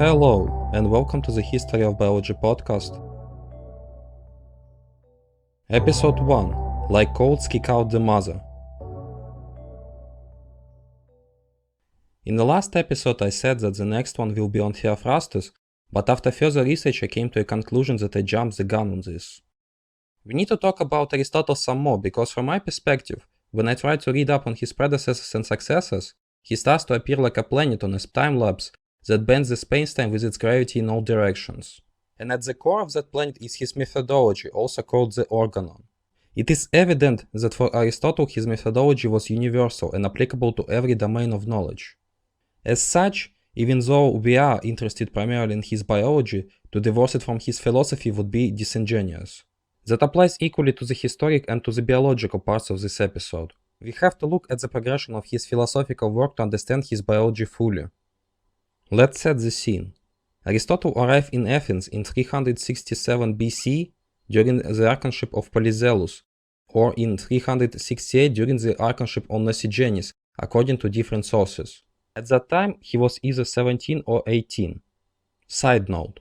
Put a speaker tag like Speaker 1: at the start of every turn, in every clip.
Speaker 1: Hello, and welcome to the History of Biology podcast. Episode 1: Like colts kick out the mother. In the last episode I said that the next one will be on Theophrastus, but after further research I came to a conclusion that I jumped the gun on this. We need to talk about Aristotle some more, because from my perspective, when I try to read up on his predecessors and successors, he starts to appear like a planet on a time-lapse that bends the spacetime with its gravity in all directions. And at the core of that planet is his methodology, also called the organon. It is evident that for Aristotle his methodology was universal and applicable to every domain of knowledge. As such, even though we are interested primarily in his biology, to divorce it from his philosophy would be disingenuous. That applies equally to the historic and to the biological parts of this episode. We have to look at the progression of his philosophical work to understand his biology fully. Let's set the scene. Aristotle arrived in Athens in 367 BC during the Archonship of Polyzelus, or in 368 during the Archonship of Nassigenes, according to different sources. At that time, he was either 17 or 18. Side note: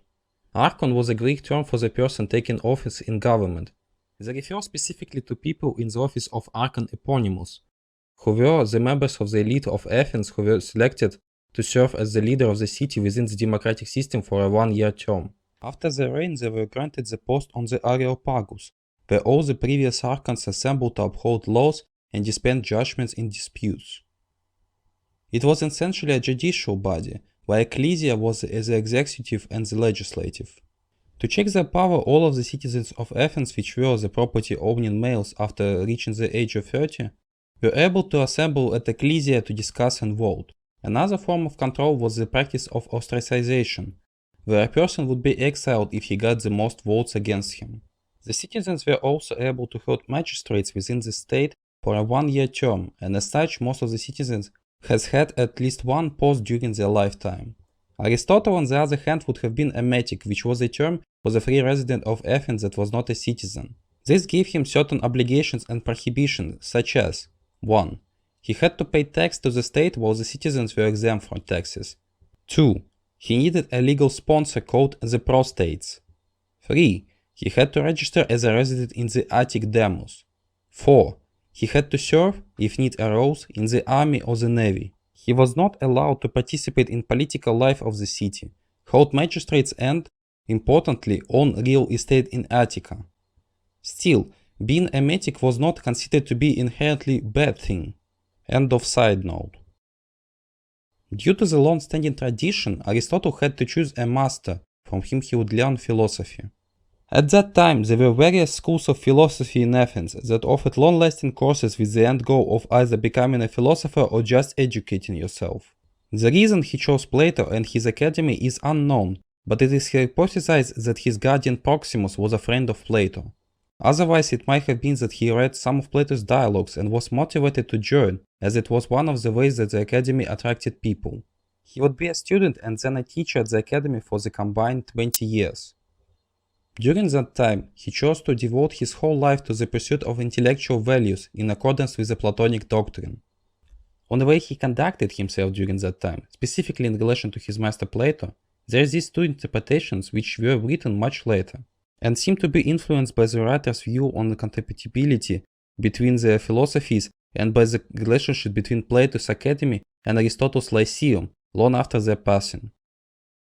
Speaker 1: Archon was a Greek term for the person taking office in government. They refer specifically to people in the office of Archon Eponymus, who were the members of the elite of Athens who were selected to serve as the leader of the city within the democratic system for a one-year term. After their reign, they were granted the post on the Areopagus, where all the previous archons assembled to uphold laws and dispense judgments in disputes. It was essentially a judicial body, where ecclesia was the executive and the legislative. To check their power, all of the citizens of Athens, which were the property owning males after reaching the age of 30, were able to assemble at ecclesia to discuss and vote. Another form of control was the practice of ostracization, where a person would be exiled if he got the most votes against him. The citizens were also able to hold magistrates within the state for a one-year term, and as such most of the citizens has had at least one post during their lifetime. Aristotle, on the other hand, would have been a metic, which was a term for the free resident of Athens that was not a citizen. This gave him certain obligations and prohibitions, such as 1. He had to pay tax to the state while the citizens were exempt from taxes. 2. He needed a legal sponsor called the prostates. 3. He had to register as a resident in the Attic Demos. 4. He had to serve, if need arose, in the army or the navy. He was not allowed to participate in political life of the city, hold magistrates and, importantly, own real estate in Attica. Still, being a metic was not considered to be inherently bad thing. End of side note. Due to the long-standing tradition, Aristotle had to choose a master from whom he would learn philosophy. At that time, there were various schools of philosophy in Athens that offered long-lasting courses with the end goal of either becoming a philosopher or just educating yourself. The reason he chose Plato and his academy is unknown, but it is hypothesized that his guardian Proximus was a friend of Plato. Otherwise, it might have been that he read some of Plato's dialogues and was motivated to join, as it was one of the ways that the academy attracted people. He would be a student and then a teacher at the academy for the combined 20 years. During that time, he chose to devote his whole life to the pursuit of intellectual values in accordance with the Platonic doctrine. On the way he conducted himself during that time, specifically in relation to his master Plato, there are these two interpretations which were written much later, and seem to be influenced by the writer's view on the compatibility between their philosophies and by the relationship between Plato's Academy and Aristotle's Lyceum long after their passing.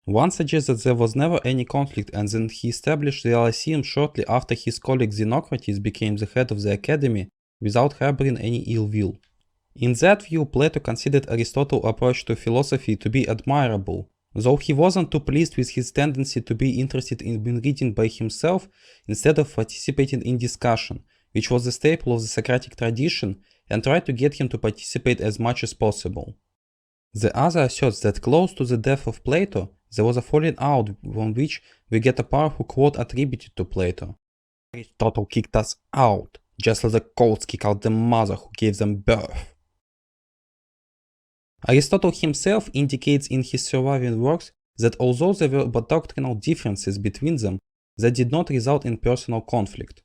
Speaker 1: One suggests that there was never any conflict and that he established the Lyceum shortly after his colleague Xenocrates became the head of the Academy without harboring any ill will. In that view, Plato considered Aristotle's approach to philosophy to be admirable, though he wasn't too pleased with his tendency to be interested in reading by himself instead of participating in discussion, which was the staple of the Socratic tradition, and tried to get him to participate as much as possible. The other asserts that close to the death of Plato, there was a falling out from which we get a powerful quote attributed to Plato. Aristotle kicked us out, just as the colts kick out the mother who gave them birth. Aristotle himself indicates in his surviving works that although there were doctrinal differences between them, that did not result in personal conflict.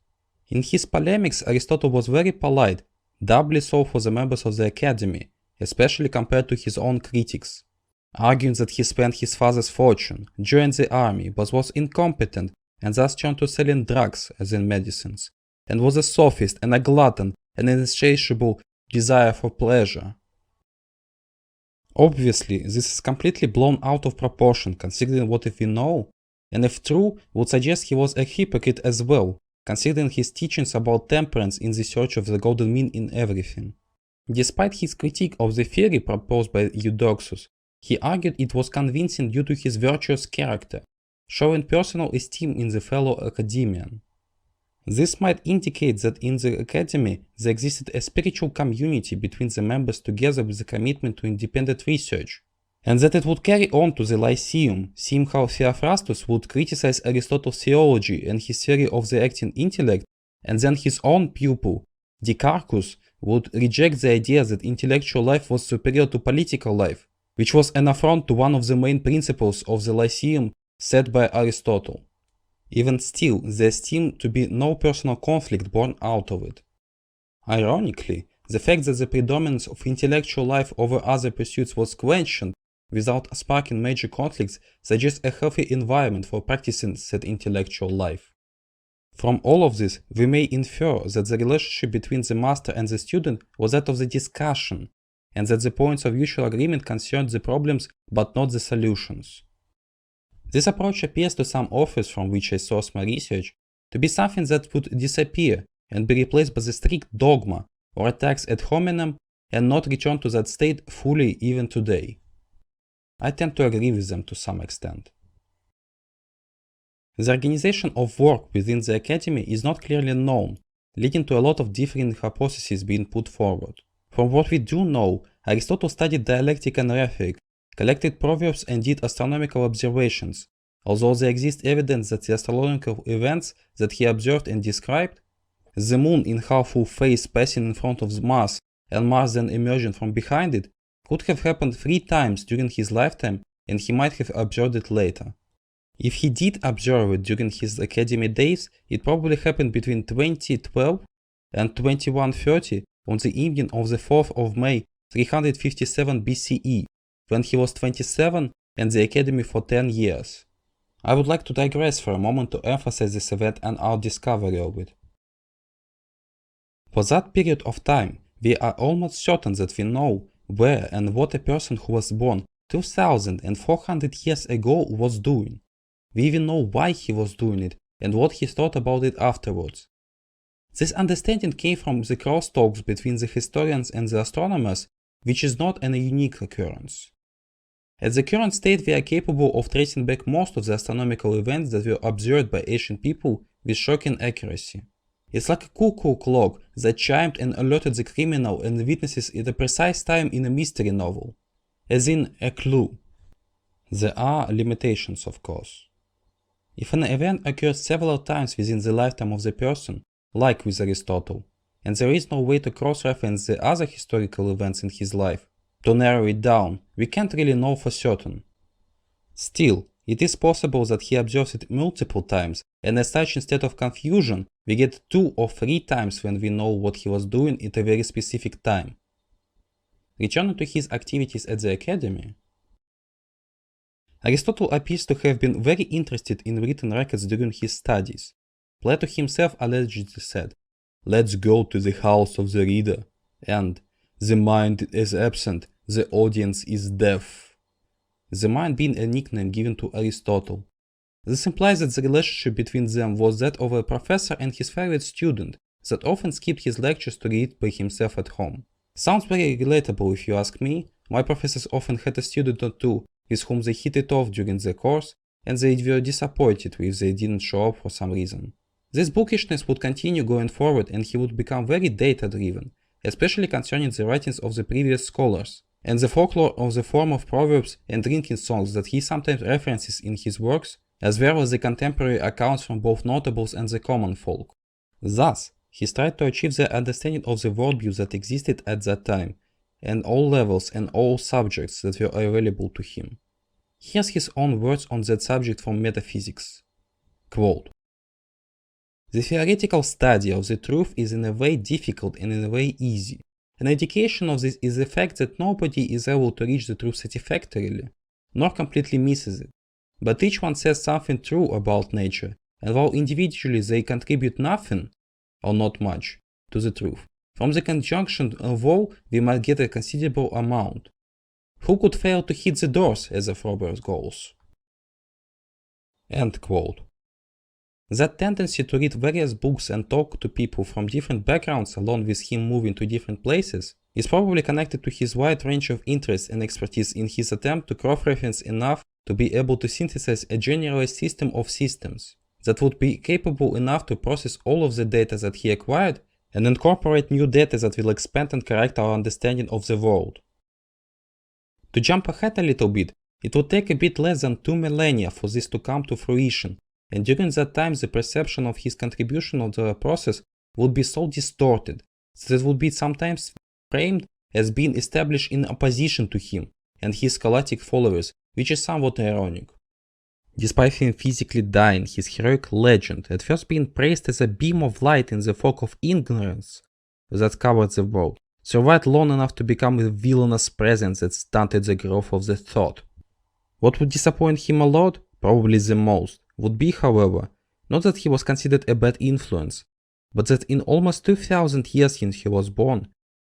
Speaker 1: In his polemics, Aristotle was very polite, doubly so for the members of the Academy, especially compared to his own critics. arguing that he spent his father's fortune, joined the army, but was incompetent and thus turned to selling drugs as in medicines, and was a sophist and a glutton and an insatiable desire for pleasure. Obviously, this is completely blown out of proportion considering what we know, and if true, would suggest he was a hypocrite as well, considering his teachings about temperance in the search of the golden mean in everything. Despite his critique of the theory proposed by Eudoxus, he argued it was convincing due to his virtuous character, showing personal esteem in the fellow Academian. This might indicate that in the Academy there existed a spiritual community between the members together with a commitment to independent research, and that it would carry on to the Lyceum, seeing how Theophrastus would criticize Aristotle's theology and his theory of the acting intellect, and then his own pupil, Dicarchus, would reject the idea that intellectual life was superior to political life, which was an affront to one of the main principles of the Lyceum set by Aristotle. Even still, there seemed to be no personal conflict born out of it. Ironically, the fact that the predominance of intellectual life over other pursuits was questioned without sparking major conflicts suggests a healthy environment for practicing said intellectual life. From all of this, we may infer that the relationship between the master and the student was that of the discussion, and that the points of mutual agreement concerned the problems but not the solutions. This approach appears to some authors from which I source my research to be something that would disappear and be replaced by the strict dogma or attacks ad hominem and not return to that state fully even today. I tend to agree with them to some extent. The organization of work within the Academy is not clearly known, leading to a lot of differing hypotheses being put forward. From what we do know, Aristotle studied dialectic and rhetoric, collected proverbs and did astronomical observations, although there exists evidence that the astronomical events that he observed and described, the moon in half-full phase passing in front of Mars and Mars then emerging from behind it, could have happened 3 times during his lifetime and he might have observed it later. If he did observe it during his Academy days, it probably happened between 2012 and 2130 on the evening of the 4th of May 357 BCE, when he was 27 and the Academy for 10 years. I would like to digress for a moment to emphasize this event and our discovery of it. For that period of time, we are almost certain that we know where and what a person who was born 2400 years ago was doing. We even know why he was doing it and what he thought about it afterwards. This understanding came from the crosstalks between the historians and the astronomers, which is not a unique occurrence. At the current state, we are capable of tracing back most of the astronomical events that were observed by ancient people with shocking accuracy. It's like a cuckoo clock that chimed and alerted the criminal and the witnesses at a precise time in a mystery novel, as in a clue. There are limitations, of course. If an event occurs several times within the lifetime of the person, like with Aristotle, and there is no way to cross-reference the other historical events in his life, to narrow it down, we can't really know for certain. Still, it is possible that he observes it multiple times, and as such, instead of confusion, we get 2 or 3 times when we know what he was doing at a very specific time. Returning to his activities at the Academy, Aristotle appears to have been very interested in written records during his studies. Plato himself allegedly said, "Let's go to the house of the reader," and "The mind is absent, the audience is deaf." The mind being a nickname given to Aristotle. This implies that the relationship between them was that of a professor and his favorite student that often skipped his lectures to read by himself at home. Sounds very relatable if you ask me. My professors often had a student or two with whom they hit it off during the course, and they were disappointed if they didn't show up for some reason. This bookishness would continue going forward, and he would become very data-driven, especially concerning the writings of the previous scholars, and the folklore of the form of proverbs and drinking songs that he sometimes references in his works, as well as the contemporary accounts from both notables and the common folk. Thus, he tried to achieve the understanding of the worldview that existed at that time, and all levels and all subjects that were available to him. Here's his own words on that subject from Metaphysics. Quote, "The theoretical study of the truth is in a way difficult and in a way easy. An indication of this is the fact that nobody is able to reach the truth satisfactorily, nor completely misses it. But each one says something true about nature, and while individually they contribute nothing, or not much, to the truth, from the conjunction of all we might get a considerable amount. Who could fail to hit the doors, as the Frober's goals? End quote. That tendency to read various books and talk to people from different backgrounds along with him moving to different places is probably connected to his wide range of interests and expertise in his attempt to cross-reference enough to be able to synthesize a generalized system of systems that would be capable enough to process all of the data that he acquired and incorporate new data that will expand and correct our understanding of the world. To jump ahead a little bit, it would take a bit less than 2 millennia for this to come to fruition, and during that time the perception of his contribution of the process would be so distorted that it would be sometimes framed as being established in opposition to him and his scholastic followers, which is somewhat ironic. Despite him physically dying, his heroic legend, at first being praised as a beam of light in the fog of ignorance that covered the world, survived long enough to become a villainous presence that stunted the growth of the thought. What would disappoint him a lot, probably the most, would be, however, not that he was considered a bad influence, but that in almost 2000 years since he was born,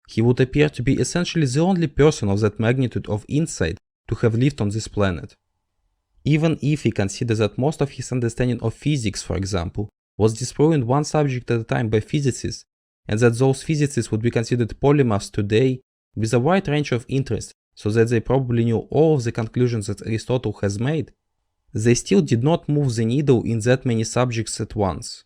Speaker 1: he would appear to be essentially the only person of that magnitude of insight to have lived on this planet. Even if we consider that most of his understanding of physics, for example, was disproved one subject at a time by physicists, and that those physicists would be considered polymaths today with a wide range of interest, so that they probably knew all of the conclusions that Aristotle has made, they still did not move the needle in that many subjects at once.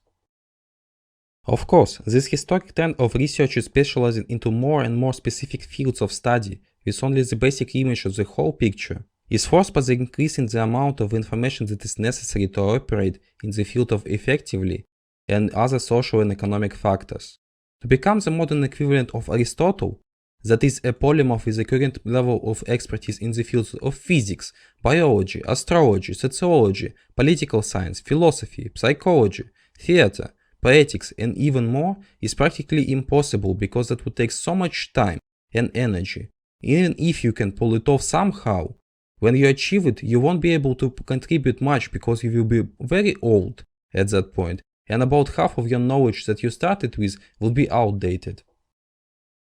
Speaker 1: Of course, this historic trend of researchers specializing into more and more specific fields of study with only the basic image of the whole picture is forced by the increase in the amount of information that is necessary to operate in the field of effectively and other social and economic factors. To become the modern equivalent of Aristotle, that is a polymath with a current level of expertise in the fields of physics, biology, astrology, sociology, political science, philosophy, psychology, theater, poetics, and even more, is practically impossible because that would take so much time and energy. Even if you can pull it off somehow, when you achieve it, you won't be able to contribute much because you will be very old at that point, and about half of your knowledge that you started with will be outdated.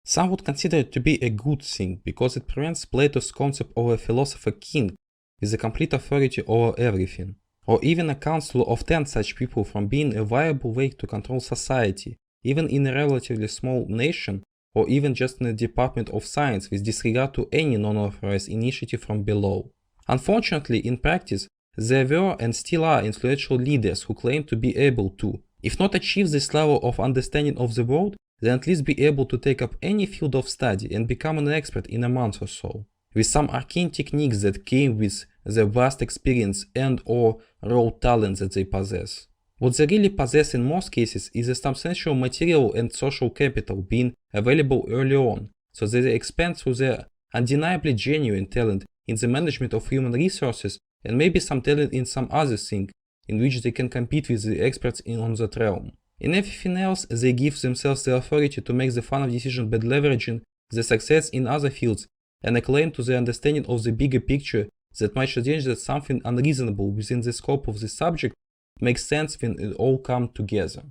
Speaker 1: Some would consider it to be a good thing because it prevents Plato's concept of a philosopher king with a complete authority over everything, or even a council of 10 such people from being a viable way to control society, even in a relatively small nation, or even just in a department of science with disregard to any non-authorized initiative from below. Unfortunately, in practice, there were and still are influential leaders who claim to be able to, if not achieve this level of understanding of the world, then at least be able to take up any field of study and become an expert in a month or so, with some arcane techniques that came with the vast experience and or raw talent that they possess. What they really possess in most cases is a substantial material and social capital being available early on, so that they expand through their undeniably genuine talent in the management of human resources and maybe some talent in some other thing in which they can compete with the experts on that realm. In everything else, they give themselves the authority to make the fun of decision by leveraging the success in other fields and a claim to the understanding of the bigger picture that might suggest that something unreasonable within the scope of the subject makes sense when it all comes together.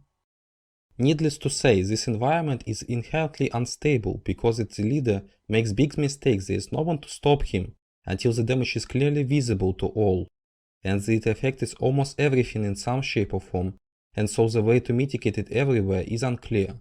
Speaker 1: Needless to say, this environment is inherently unstable because its leader makes big mistakes. There is no one to stop him until the damage is clearly visible to all, and it affects almost everything in some shape or form, and so the way to mitigate it everywhere is unclear.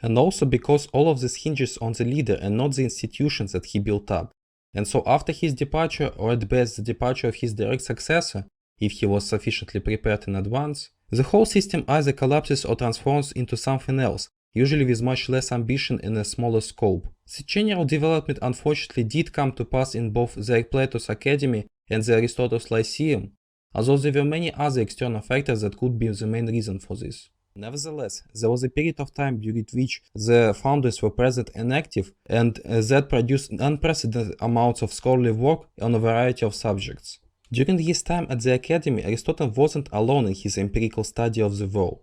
Speaker 1: And also because all of this hinges on the leader and not the institutions that he built up, and so after his departure, or at best the departure of his direct successor, if he was sufficiently prepared in advance, the whole system either collapses or transforms into something else, usually with much less ambition and a smaller scope. The general development unfortunately did come to pass in both the Plato's Academy and the Aristotle's Lyceum, although there were many other external factors that could be the main reason for this. Nevertheless, there was a period of time during which the founders were present and active, and that produced unprecedented amounts of scholarly work on a variety of subjects. During his time at the Academy, Aristotle wasn't alone in his empirical study of the world.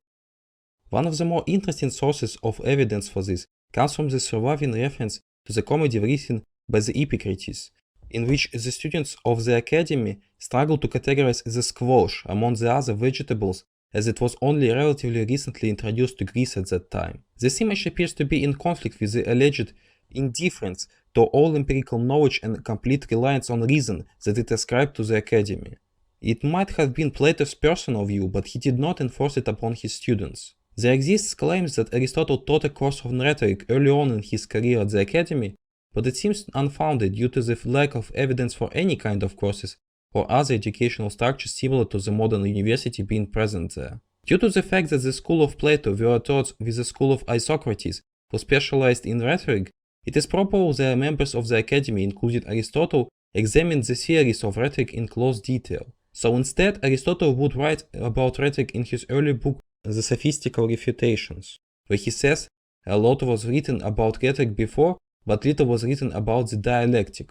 Speaker 1: One of the more interesting sources of evidence for this comes from the surviving reference to the comedy written by the Epictetus, in which the students of the Academy struggled to categorize the squash among the other vegetables, as it was only relatively recently introduced to Greece at that time. This image appears to be in conflict with the alleged indifference to all empirical knowledge and complete reliance on reason that it ascribed to the Academy. It might have been Plato's personal view, but he did not enforce it upon his students. There exists claims that Aristotle taught a course of rhetoric early on in his career at the Academy, but it seems unfounded due to the lack of evidence for any kind of courses or other educational structures similar to the modern university being present there. Due to the fact that the school of Plato were at odds with the school of Isocrates, who specialized in rhetoric, it is probable that members of the Academy, including Aristotle, examined the theories of rhetoric in close detail. So instead, Aristotle would write about rhetoric in his early book The Sophistical Refutations, where he says a lot was written about rhetoric before, but little was written about the dialectic.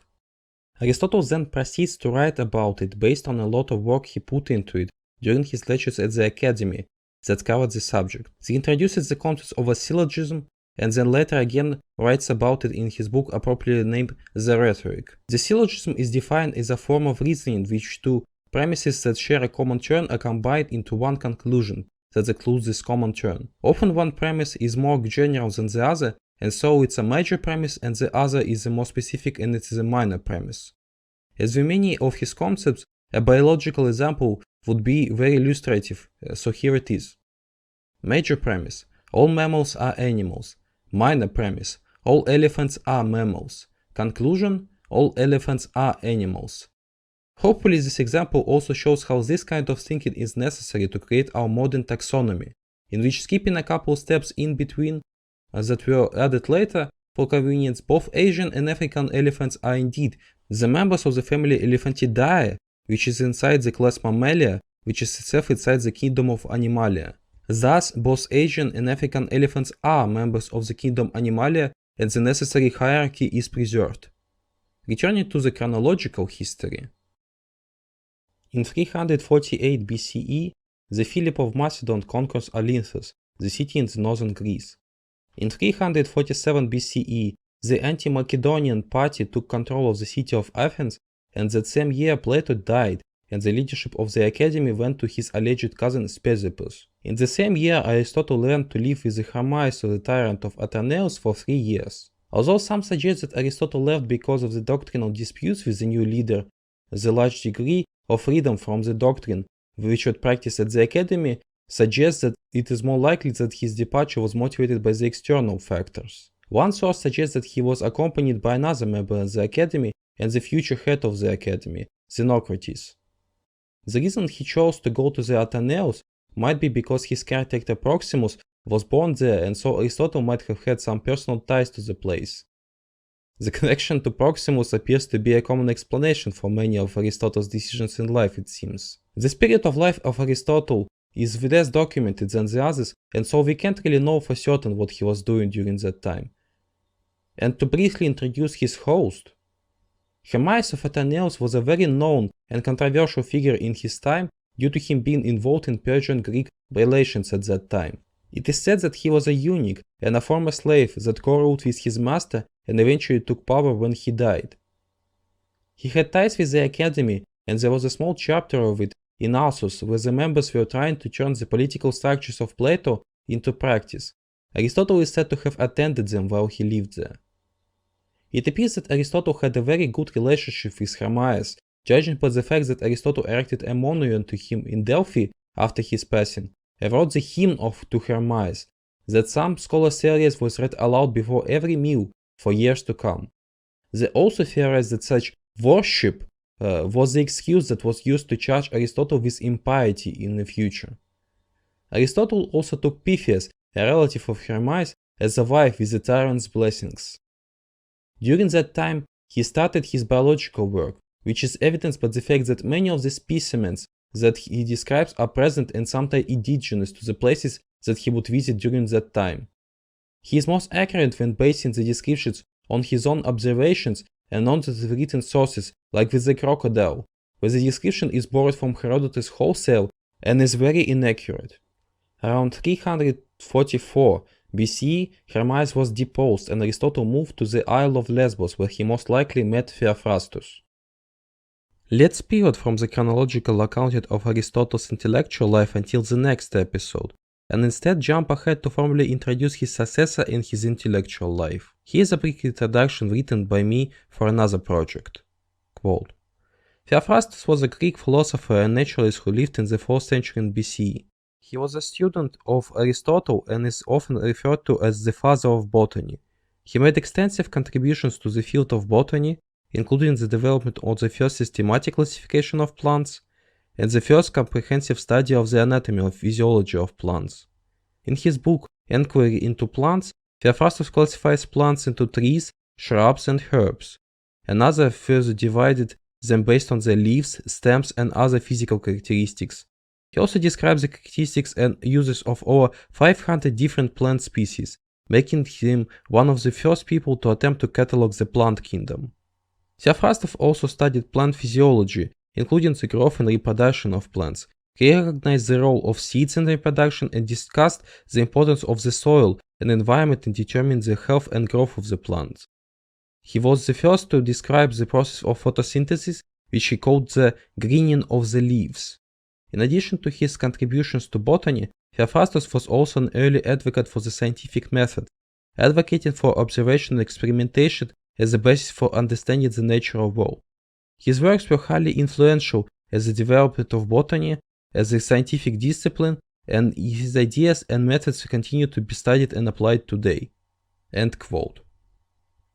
Speaker 1: Aristotle then proceeds to write about it based on a lot of work he put into it during his lectures at the Academy that covered the subject. He introduces the concept of a syllogism, and then later again writes about it in his book appropriately named The Rhetoric. The syllogism is defined as a form of reasoning in which two premises that share a common turn are combined into one conclusion that includes this common turn. Often one premise is more general than the other, and so it's a major premise, and the other is a more specific and it is a minor premise. As with many of his concepts, a biological example would be very illustrative, so here it is. Major premise: all mammals are animals. Minor premise: all elephants are mammals. Conclusion: all elephants are animals. Hopefully this example also shows how this kind of thinking is necessary to create our modern taxonomy, in which skipping a couple steps in between that were added later for convenience, both Asian and African elephants are indeed the members of the family Elephantidae, which is inside the class Mammalia, which is itself inside the kingdom of Animalia. Thus, both Asian and African elephants are members of the kingdom Animalia, and the necessary hierarchy is preserved. Returning to the chronological history. In 348 BCE, the Philip of Macedon conquers Olynthus, the city in northern Greece. In 347 BCE, the anti-Macedonian party took control of the city of Athens, and that same year Plato died, and the leadership of the Academy went to his alleged cousin Speusippus. In the same year, Aristotle learned to live with the Hermias of the tyrant of Attarneus for 3 years. Although some suggest that Aristotle left because of the doctrinal disputes with the new leader, the large degree of freedom from the doctrine which was practiced at the Academy suggests that it is more likely that his departure was motivated by the external factors. One source suggests that he was accompanied by another member of the Academy and the future head of the Academy, Xenocrates. The reason he chose to go to the Attarneus might be because his caretaker Proximus was born there, and so Aristotle might have had some personal ties to the place. The connection to Proximus appears to be a common explanation for many of Aristotle's decisions in life, it seems. The period of life of Aristotle is less documented than the others, and so we can't really know for certain what he was doing during that time. And to briefly introduce his host, Hermias of Attarneus was a very known and controversial figure in his time due to him being involved in Persian-Greek relations at that time. It is said that he was a eunuch and a former slave that quarreled with his master and eventually took power when he died. He had ties with the Academy, and there was a small chapter of it in Athens where the members were trying to turn the political structures of Plato into practice. Aristotle is said to have attended them while he lived there. It appears that Aristotle had a very good relationship with Hermias, judging by the fact that Aristotle erected a monument to him in Delphi after his passing, and wrote the hymn to Hermias, that some scholars theorize was read aloud before every meal for years to come. They also theorize that such worship was the excuse that was used to charge Aristotle with impiety in the future. Aristotle also took Pythias, a relative of Hermias, as a wife with the tyrant's blessings. During that time, he started his biological work, which is evidenced by the fact that many of the specimens that he describes are present and sometimes indigenous to the places that he would visit during that time. He is most accurate when basing the descriptions on his own observations and on the written sources, like with the crocodile, where the description is borrowed from Herodotus wholesale and is very inaccurate. Around 344 BCE, Hermias was deposed and Aristotle moved to the Isle of Lesbos, where he most likely met Theophrastus. Let's pivot from the chronological account of Aristotle's intellectual life until the next episode, and instead jump ahead to formally introduce his successor in his intellectual life. Here's a brief introduction written by me for another project. Quote, Theophrastus was a Greek philosopher and naturalist who lived in the 4th century BCE. He was a student of Aristotle and is often referred to as the father of botany. He made extensive contributions to the field of botany, including the development of the first systematic classification of plants and the first comprehensive study of the anatomy and physiology of plants. In his book Enquiry into Plants, Theophrastus classifies plants into trees, shrubs, and herbs. Another further divided them based on their leaves, stems, and other physical characteristics. He also describes the characteristics and uses of over 500 different plant species, making him one of the first people to attempt to catalog the plant kingdom. Theophrastus also studied plant physiology, including the growth and reproduction of plants. He recognized the role of seeds in reproduction and discussed the importance of the soil and environment in determining the health and growth of the plants. He was the first to describe the process of photosynthesis, which he called the greening of the leaves. In addition to his contributions to botany, Theophrastus was also an early advocate for the scientific method, advocating for observation and experimentation as a basis for understanding the natural world. His works were highly influential as the development of botany as a scientific discipline, and his ideas and methods continue to be studied and applied today. End quote.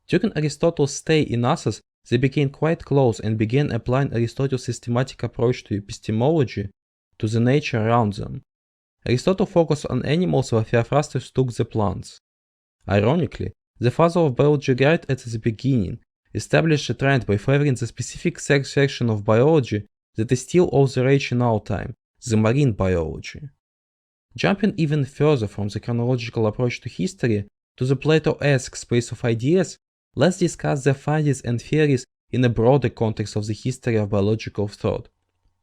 Speaker 1: During Aristotle's stay in Athens, they became quite close and began applying Aristotle's systematic approach to epistemology to the nature around them. Aristotle focused on animals while Theophrastus took the plants. Ironically, the father of biology right at the beginning established a trend by favoring the specific section of biology that is still all the rage in our time, the marine biology. Jumping even further from the chronological approach to history to the Plato-esque space of ideas, let's discuss their findings and theories in a broader context of the history of biological thought.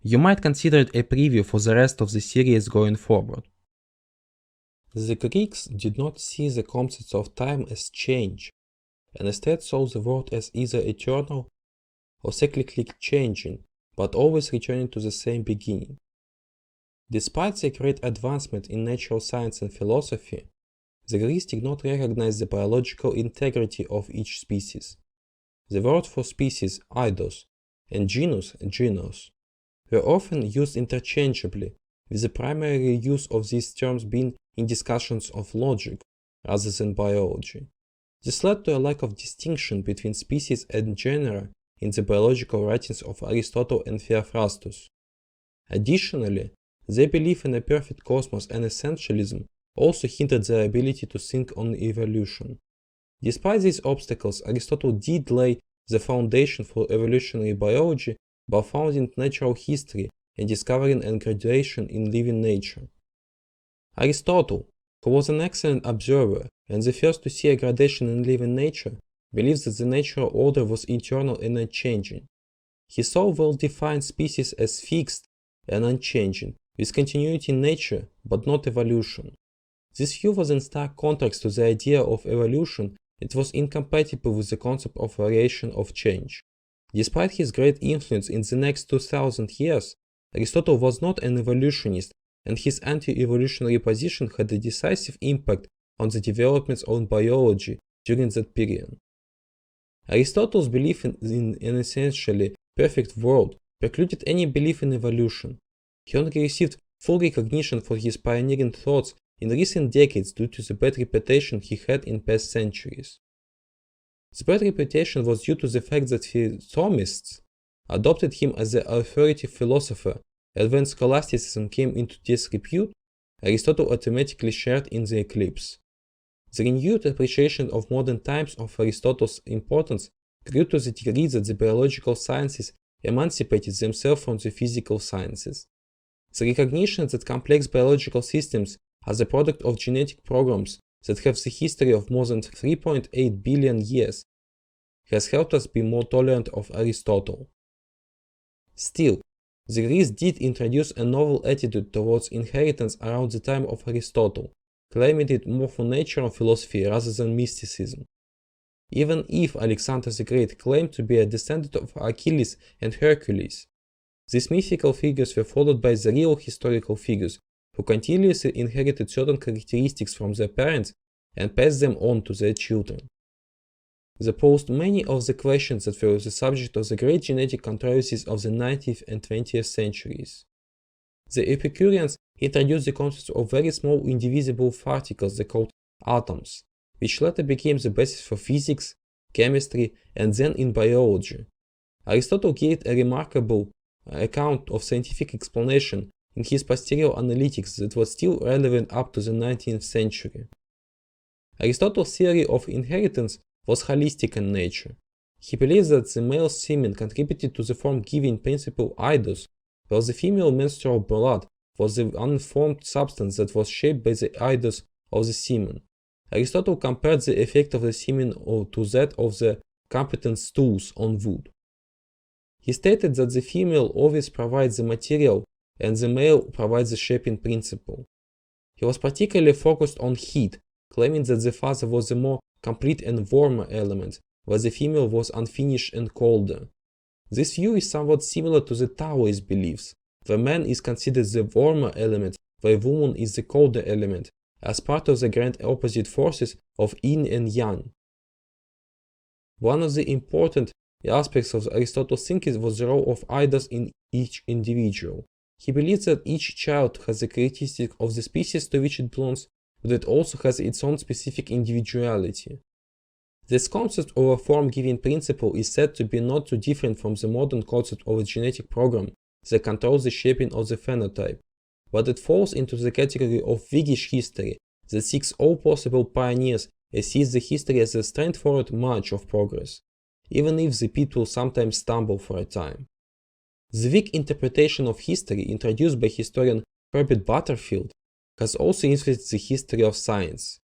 Speaker 1: You might consider it a preview for the rest of the series going forward. The Greeks did not see the concept of time as change, and instead saw the world as either eternal or cyclically changing, but always returning to the same beginning. Despite the great advancement in natural science and philosophy, the Greeks did not recognize the biological integrity of each species. The word for species, eidos, and genus, genos, were often used interchangeably, with the primary use of these terms being in discussions of logic rather than biology. This led to a lack of distinction between species and genera in the biological writings of Aristotle and Theophrastus. Additionally, their belief in a perfect cosmos and essentialism also hindered their ability to think on evolution. Despite these obstacles, Aristotle did lay the foundation for evolutionary biology by founding natural history and discovering a gradation in living nature. Aristotle, who was an excellent observer and the first to see a gradation in living nature, believes that the natural order was eternal and unchanging. He saw well-defined species as fixed and unchanging, with continuity in nature but not evolution. This view was in stark contrast to the idea of evolution. It was incompatible with the concept of variation of change. Despite his great influence in the next 2000 years, Aristotle was not an evolutionist, and his anti-evolutionary position had a decisive impact on the developments of biology during that period. Aristotle's belief in an essentially perfect world precluded any belief in evolution. He only received full recognition for his pioneering thoughts in recent decades due to the bad reputation he had in past centuries. The bad reputation was due to the fact that Thomists adopted him as the authoritative philosopher, and when scholasticism came into disrepute, Aristotle automatically shared in the eclipse. The renewed appreciation of modern times of Aristotle's importance grew to the degree that the biological sciences emancipated themselves from the physical sciences. The recognition that complex biological systems are the product of genetic programs that have the history of more than 3.8 billion years has helped us be more tolerant of Aristotle. Still, the Greeks did introduce a novel attitude towards inheritance around the time of Aristotle, claiming it more for natural philosophy rather than mysticism. even if Alexander the Great claimed to be a descendant of Achilles and Hercules. These mythical figures were followed by the real historical figures, who continuously inherited certain characteristics from their parents and passed them on to their children. They posed many of the questions that were the subject of the great genetic controversies of the 19th and 20th centuries. The Epicureans introduced the concept of very small indivisible particles they called atoms, which later became the basis for physics, chemistry, and then in biology. Aristotle gave a remarkable account of scientific explanation in his posterior analytics that was still relevant up to the 19th century. Aristotle's theory of inheritance was holistic in nature. He believed that the male semen contributed to the form-giving principle eidos, while the female menstrual blood was the unformed substance that was shaped by the eidos of the semen. Aristotle compared the effect of the semen to that of the competent stools on wood. He stated that the female always provides the material and the male provides the shaping principle. He was particularly focused on heat, claiming that the father was the more complete and warmer element, while the female was unfinished and colder. This view is somewhat similar to the Taoist beliefs, where man is considered the warmer element, while woman is the colder element, as part of the grand opposite forces of yin and yang. One of the important aspects of Aristotle's thinking was the role of eidos in each individual. He believed that each child has the characteristic of the species to which it belongs, but it also has its own specific individuality. This concept of a form-giving principle is said to be not too different from the modern concept of a genetic program that controls the shaping of the phenotype, but it falls into the category of Whiggish history that seeks all possible pioneers and sees the history as a straightforward march of progress, even if the people sometimes stumble for a time. The Whig interpretation of history introduced by historian Herbert Butterfield has also influenced the history of science.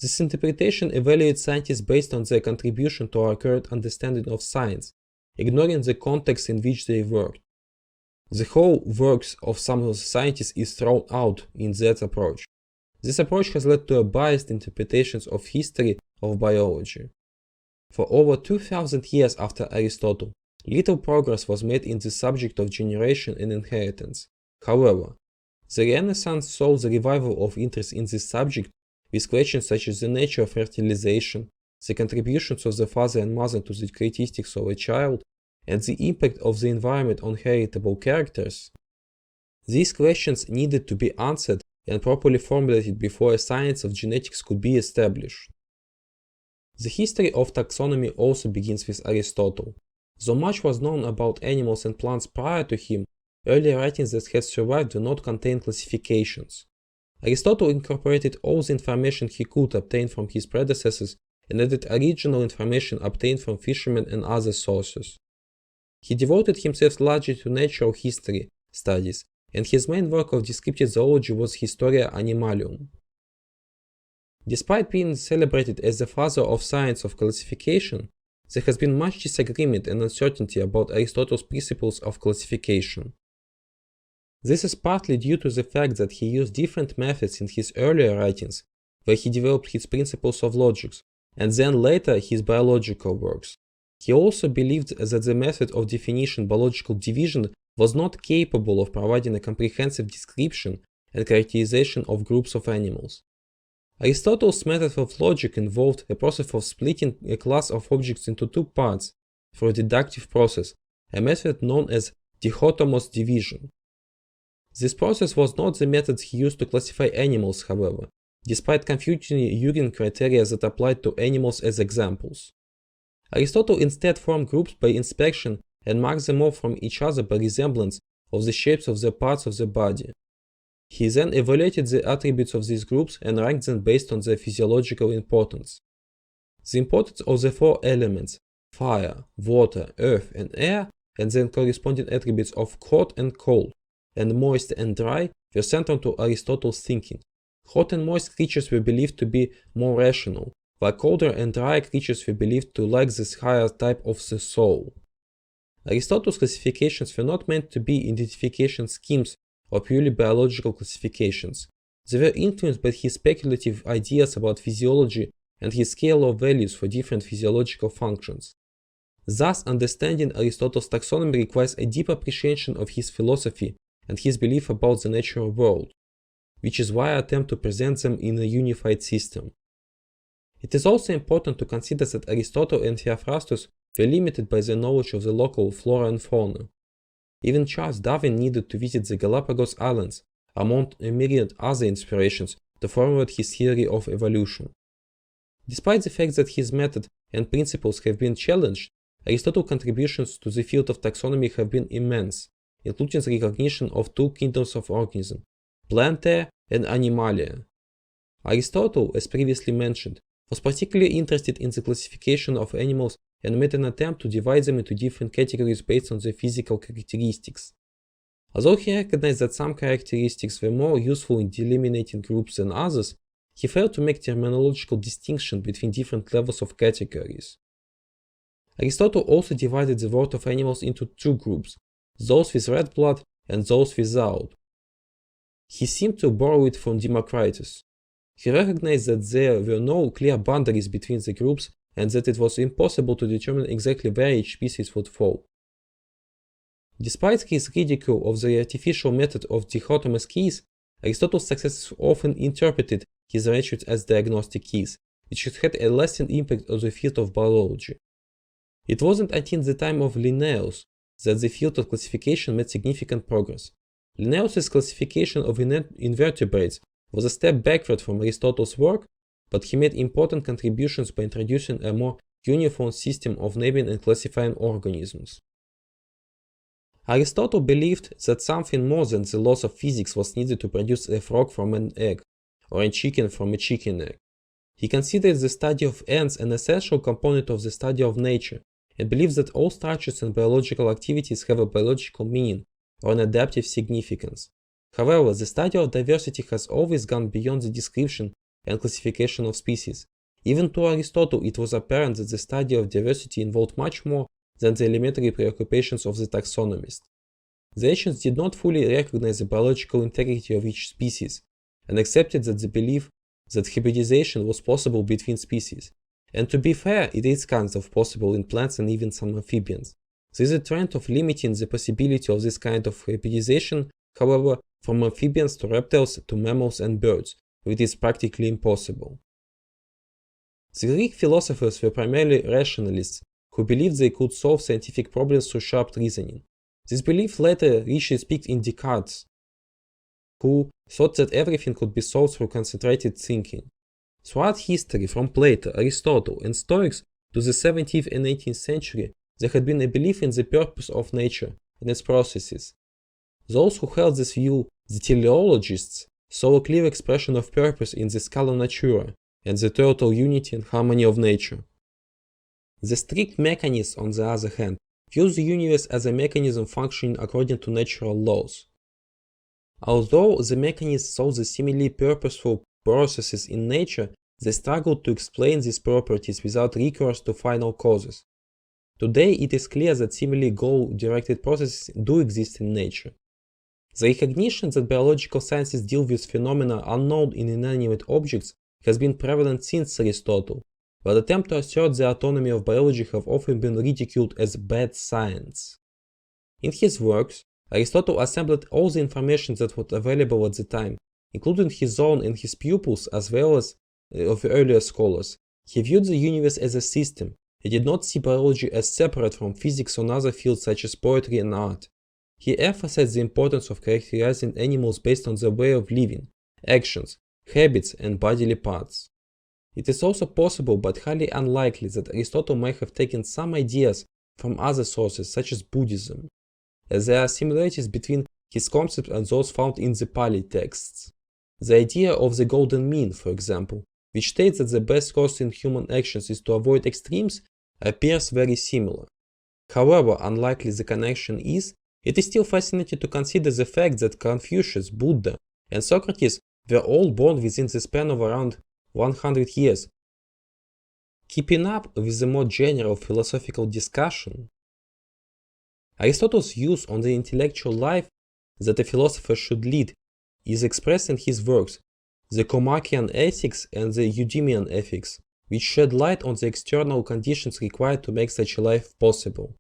Speaker 1: This interpretation evaluates scientists based on their contribution to our current understanding of science, ignoring the context in which they worked. The whole works of some of the scientists is thrown out in that approach. This approach has led to a biased interpretations of history of biology. For over 2000 years after Aristotle, little progress was made in the subject of generation and inheritance. However, the Renaissance saw the revival of interest in this subject with questions such as the nature of fertilization, the contributions of the father and mother to the characteristics of a child, and the impact of the environment on heritable characters. These questions needed to be answered and properly formulated before a science of genetics could be established. The history of taxonomy also begins with Aristotle. Though much was known about animals and plants prior to him, earlier writings that had survived do not contain classifications. Aristotle incorporated all the information he could obtain from his predecessors and added original information obtained from fishermen and other sources. He devoted himself largely to natural history studies, and his main work of descriptive zoology was Historia Animalium. Despite being celebrated as the father of science of classification, there has been much disagreement and uncertainty about Aristotle's principles of classification. This is partly due to the fact that he used different methods in his earlier writings, where he developed his principles of logic, and then later his biological works. He also believed that the method of definition biological division was not capable of providing a comprehensive description and characterization of groups of animals. Aristotle's method of logic involved a process of splitting a class of objects into two parts through a deductive process, a method known as dichotomous division. This process was not the method he used to classify animals, however, despite confusing Eugen criteria that applied to animals as examples. Aristotle instead formed groups by inspection and marked them off from each other by resemblance of the shapes of the parts of the body. He then evaluated the attributes of these groups and ranked them based on their physiological importance. The importance of the four elements, fire, water, earth, and air, and then corresponding attributes of hot and cold, and moist and dry, were central to Aristotle's thinking. Hot and moist creatures were believed to be more rational, while colder and drier creatures were believed to lack this higher type of the soul. Aristotle's classifications were not meant to be identification schemes or purely biological classifications. They were influenced by his speculative ideas about physiology and his scale of values for different physiological functions. Thus, understanding Aristotle's taxonomy requires a deep appreciation of his philosophy and his belief about the natural world, which is why I attempt to present them in a unified system. It is also important to consider that Aristotle and Theophrastus were limited by their knowledge of the local flora and fauna. Even Charles Darwin needed to visit the Galapagos Islands, among a myriad other inspirations, to formulate his theory of evolution. Despite the fact that his method and principles have been challenged, Aristotle's contributions to the field of taxonomy have been immense, including the recognition of two kingdoms of organisms, Plantae and Animalia. Aristotle, as previously mentioned, was particularly interested in the classification of animals and made an attempt to divide them into different categories based on their physical characteristics. Although he recognized that some characteristics were more useful in delimiting groups than others, he failed to make terminological distinction between different levels of categories. Aristotle also divided the world of animals into two groups, those with red blood and those without. He seemed to borrow it from Democritus. He recognized that there were no clear boundaries between the groups and that it was impossible to determine exactly where each species would fall. Despite his ridicule of the artificial method of dichotomous keys, Aristotle's successors often interpreted his virtues as diagnostic keys, which had had a lasting impact on the field of biology. It wasn't until the time of Linnaeus that the field of classification made significant progress. Linnaeus's classification of invertebrates was a step backward from Aristotle's work, but he made important contributions by introducing a more uniform system of naming and classifying organisms. Aristotle believed that something more than the laws of physics was needed to produce a frog from an egg, or a chicken from a chicken egg. He considered the study of ants an essential component of the study of nature, and believes that all structures and biological activities have a biological meaning or an adaptive significance. However, the study of diversity has always gone beyond the description and classification of species. Even to Aristotle, it was apparent that the study of diversity involved much more than the elementary preoccupations of the taxonomist. The ancients did not fully recognize the biological integrity of each species, and accepted that the belief that hybridization was possible between species. And to be fair, it is kind of possible in plants and even some amphibians. There is a trend of limiting the possibility of this kind of hybridization, however, from amphibians to reptiles to mammals and birds, where it is practically impossible. The Greek philosophers were primarily rationalists, who believed they could solve scientific problems through sharp reasoning. This belief later richly peaked in Descartes, who thought that everything could be solved through concentrated thinking. Throughout history, from Plato, Aristotle, and Stoics to the 17th and 18th century, there had been a belief in the purpose of nature and its processes. Those who held this view, the Teleologists, saw a clear expression of purpose in the scala natura and the total unity and harmony of nature. The strict mechanists, on the other hand, views the universe as a mechanism functioning according to natural laws. Although the mechanists saw the seemingly purposeful processes in nature, they struggled to explain these properties without recourse to final causes. Today, it is clear that seemingly goal-directed processes do exist in nature. The recognition that biological sciences deal with phenomena unknown in inanimate objects has been prevalent since Aristotle, but attempts to assert the autonomy of biology have often been ridiculed as bad science. In his works, Aristotle assembled all the information that was available at the time, including his own and his pupils as well as of earlier scholars. He viewed the universe as a system. He did not see biology as separate from physics or other fields such as poetry and art. He emphasized the importance of characterizing animals based on their way of living, actions, habits, and bodily parts. It is also possible but highly unlikely that Aristotle might have taken some ideas from other sources such as Buddhism, as there are similarities between his concepts and those found in the Pali texts. The idea of the golden mean, for example, which states that the best course in human actions is to avoid extremes, appears very similar. However unlikely the connection is, it is still fascinating to consider the fact that Confucius, Buddha, and Socrates were all born within the span of around 100 years. Keeping up with the more general philosophical discussion, Aristotle's views on the intellectual life that a philosopher should lead is expressed in his works, the Commachian Ethics and the Eudemian Ethics, which shed light on the external conditions required to make such a life possible.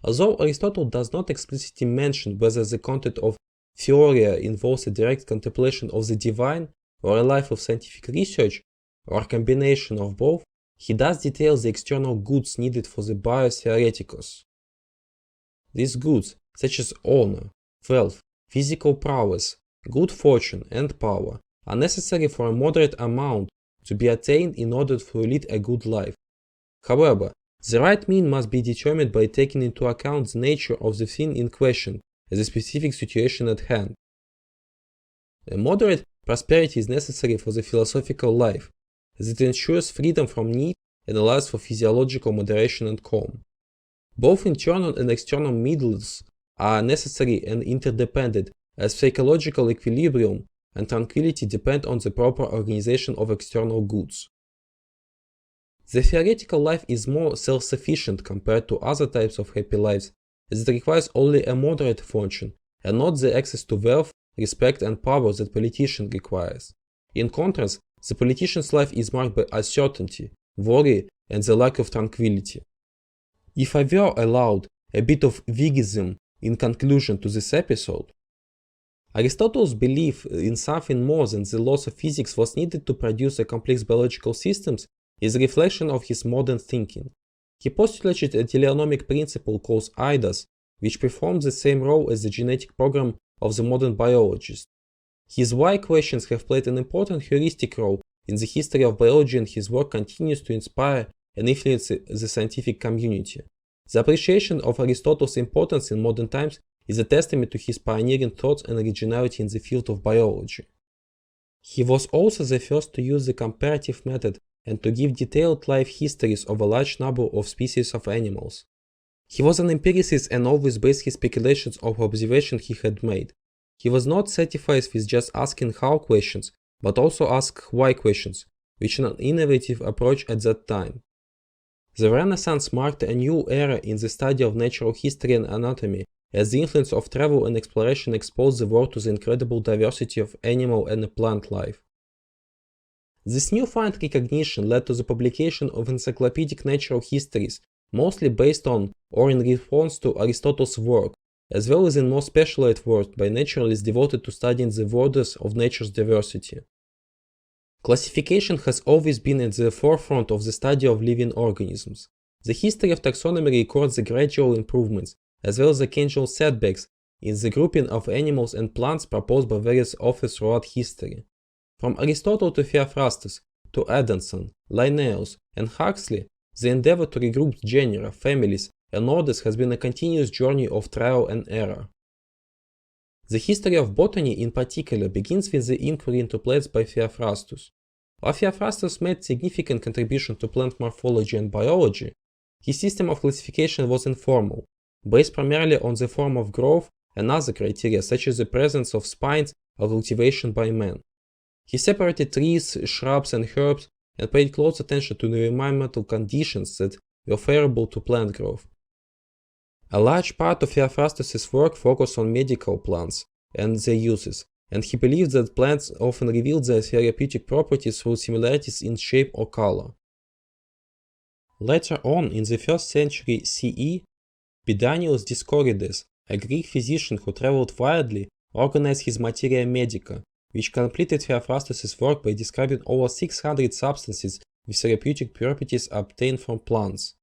Speaker 1: Although Aristotle does not explicitly mention whether the content of theoria involves a direct contemplation of the divine or a life of scientific research, or a combination of both, he does detail the external goods needed for the bios theoreticos. These goods, such as honor, wealth, physical prowess, good fortune, and power, are necessary for a moderate amount to be attained in order to lead a good life. However, the right mean must be determined by taking into account the nature of the thing in question and the specific situation at hand. A moderate prosperity is necessary for the philosophical life, as it ensures freedom from need and allows for physiological moderation and calm. Both internal and external middles are necessary and interdependent, as psychological equilibrium and tranquility depend on the proper organization of external goods. The theoretical life is more self-sufficient compared to other types of happy lives, as it requires only a moderate function, and not the access to wealth, respect and power that politician requires. In contrast, the politician's life is marked by uncertainty, worry, and the lack of tranquility. If I were allowed a bit of Whiggism in conclusion to this episode, Aristotle's belief in something more than the laws of physics was needed to produce a complex biological systems is a reflection of his modern thinking. He postulated a teleonomic principle called eidos, which performs the same role as the genetic program of the modern biologist. His why questions have played an important heuristic role in the history of biology, and his work continues to inspire and influence the scientific community. The appreciation of Aristotle's importance in modern times is a testament to his pioneering thoughts and originality in the field of biology. He was also the first to use the comparative method and to give detailed life histories of a large number of species of animals. He was an empiricist and always based his speculations on observations he had made. He was not satisfied with just asking how questions, but also asked why questions, which is an innovative approach at that time. The Renaissance marked a new era in the study of natural history and anatomy, as the influence of travel and exploration exposed the world to the incredible diversity of animal and plant life. This newfound recognition led to the publication of encyclopedic natural histories, mostly based on or in response to Aristotle's work, as well as in more specialized works by naturalists devoted to studying the wonders of nature's diversity. Classification has always been at the forefront of the study of living organisms. The history of taxonomy records the gradual improvements, as well as occasional setbacks, in the grouping of animals and plants proposed by various authors throughout history. From Aristotle to Theophrastus, to Addison, Linnaeus, and Huxley, the endeavor to regroup genera, families, and orders has been a continuous journey of trial and error. The history of botany in particular begins with the inquiry into plants by Theophrastus. While Theophrastus made significant contribution to plant morphology and biology, his system of classification was informal, based primarily on the form of growth and other criteria such as the presence of spines or cultivation by man. He separated trees, shrubs, and herbs and paid close attention to the environmental conditions that were favorable to plant growth. A large part of Theophrastus' work focused on medical plants and their uses, and he believed that plants often revealed their therapeutic properties through similarities in shape or color. Later on, in the 1st century CE, Pedanius Dioscorides, a Greek physician who traveled widely, organized his Materia Medica, which completed Theophrastus' work by describing over 600 substances with therapeutic properties obtained from plants.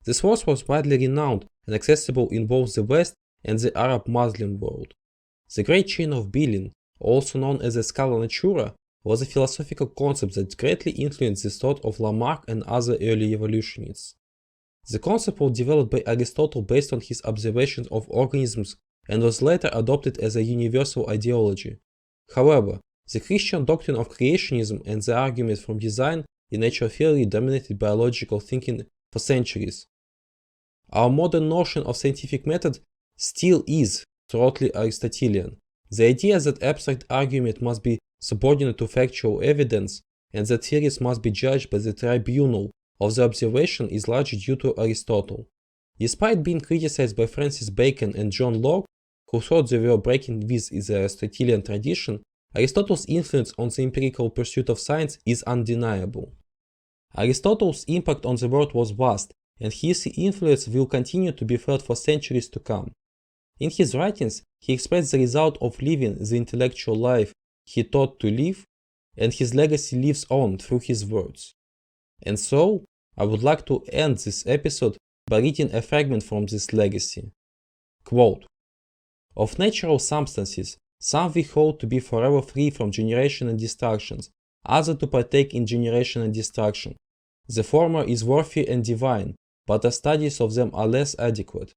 Speaker 1: This work was widely renowned and accessible in both the West and the Arab Muslim world. The great chain of being, also known as the Scala Natura, was a philosophical concept that greatly influenced the thought of Lamarck and other early evolutionists. The concept was developed by Aristotle based on his observations of organisms and was later adopted as a universal ideology. However, the Christian doctrine of creationism and the argument from design in natural theory dominated biological thinking for centuries. Our modern notion of scientific method still is thoroughly Aristotelian. The idea that abstract argument must be subordinate to factual evidence and that theories must be judged by the tribunal of the observation is largely due to Aristotle. Despite being criticized by Francis Bacon and John Locke, who thought they were breaking with the Aristotelian tradition, Aristotle's influence on the empirical pursuit of science is undeniable. Aristotle's impact on the world was vast, and his influence will continue to be felt for centuries to come. In his writings, he expressed the result of living the intellectual life he taught to live, and his legacy lives on through his words. And so, I would like to end this episode by reading a fragment from this legacy. Quote, "Of natural substances, some we hold to be forever free from generation and destructions, others to partake in generation and destruction. The former is worthy and divine, but our studies of them are less adequate.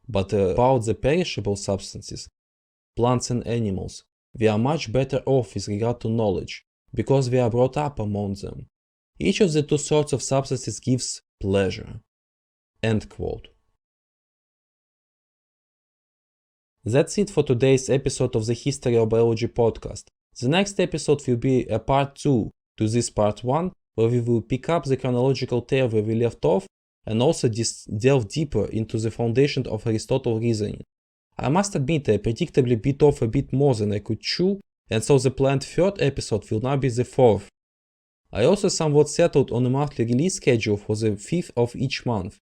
Speaker 1: But about the perishable substances, plants and animals, we are much better off with regard to knowledge, because we are brought up among them. Each of the two sorts of substances gives pleasure." End quote. That's it for today's episode of the History of Biology podcast. The next episode will be a part 2 to this part 1, where we will pick up the chronological tale where we left off and also delve deeper into the foundation of Aristotle's reasoning. I must admit I predictably bit off a bit more than I could chew, and so the planned third episode will now be the fourth. I also somewhat settled on a monthly release schedule for the 5th of each month.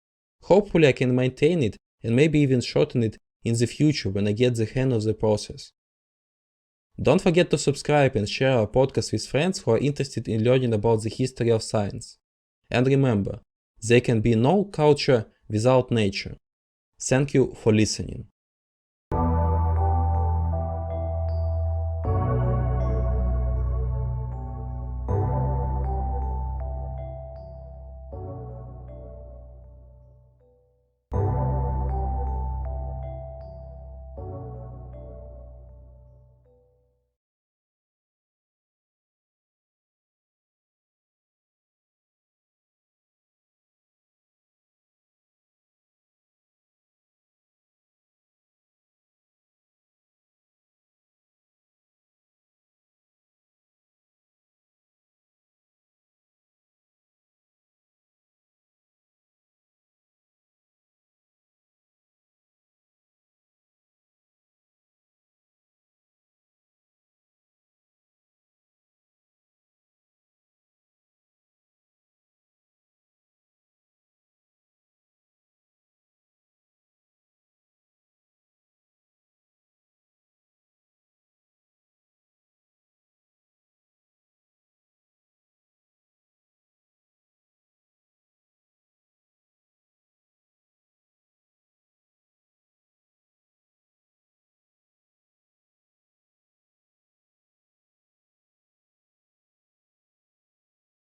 Speaker 1: Hopefully I can maintain it and maybe even shorten it in the future when I get the hang of the process. Don't forget to subscribe and share our podcast with friends who are interested in learning about the history of science. And remember, there can be no culture without nature. Thank you for listening.